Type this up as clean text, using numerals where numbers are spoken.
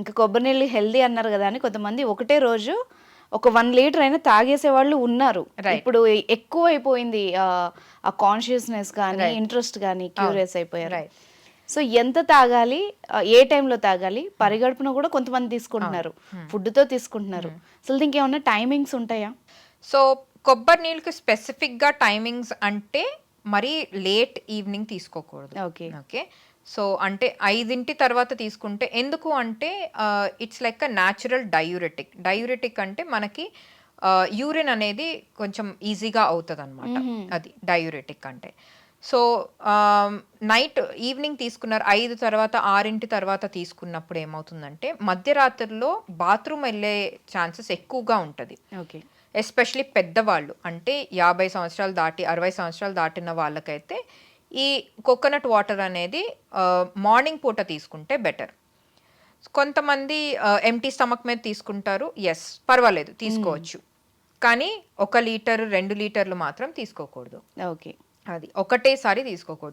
ఇంకా కొబ్బరి నీళ్ళు హెల్దీ అన్నారు కదా అని కొంతమంది ఒకటే రోజు ఒక 1 లీటర్ అయినా తాగేసే వాళ్ళు ఉన్నారు. Right. ఇప్పుడు ఎక్కువ అయిపోయింది ఆ కాన్షియస్నెస్ కానీ Right. ఇంట్రెస్ట్ కానీ క్యూరియస్ అయిపోయారు. రైట్. సో ఎంత తాగాలి, ఏ టైంలో తాగాలి, పరిగడుపున కూడా కొంతమంది తీసుకుంటున్నారు, ఫుడ్తో తీసుకుంటున్నారు. అసలు దీనికి ఏమన్నా టైమింగ్స్ ఉంటాయా? సో కొబ్బరి నీళ్ళకి స్పెసిఫిక్గా టైమింగ్స్ అంటే మరీ లేట్ ఈవినింగ్ తీసుకోకూడదు. ఓకే. ఓకే. సో అంటే 5 తర్వాత తీసుకుంటే ఎందుకు అంటే it's like a natural diuretic. Diuretic అంటే మనకి యూరిన్ అనేది కొంచెం ఈజీగా అవుతుంది అనమాట. అది డయూరెటిక్ అంటే. సో నైట్ ఈవినింగ్ తీసుకున్నారు 5 తర్వాత 6 తర్వాత తీసుకున్నప్పుడు ఏమవుతుందంటే మధ్యరాత్రిలో బాత్రూమ్ వెళ్ళే ఛాన్సెస్ ఎక్కువగా ఉంటుంది. ఓకే. ఎస్పెషలీ పెద్దవాళ్ళు అంటే 50 సంవత్సరాలు దాటి 60 సంవత్సరాలు దాటిన వాళ్ళకైతే ఈ కోకోనట్ వాటర్ అనేది మార్నింగ్ పూట తీసుకుంటే బెటర్. కొంతమంది ఎంటీ స్టమక్ మీద తీసుకుంటారు. ఎస్, పర్వాలేదు, తీసుకోవచ్చు. కానీ 1 లీటర్ 2 లీటర్లు మాత్రం తీసుకోకూడదు. ఓకే. అది ఒకటేసారి తీసుకోకూడదు.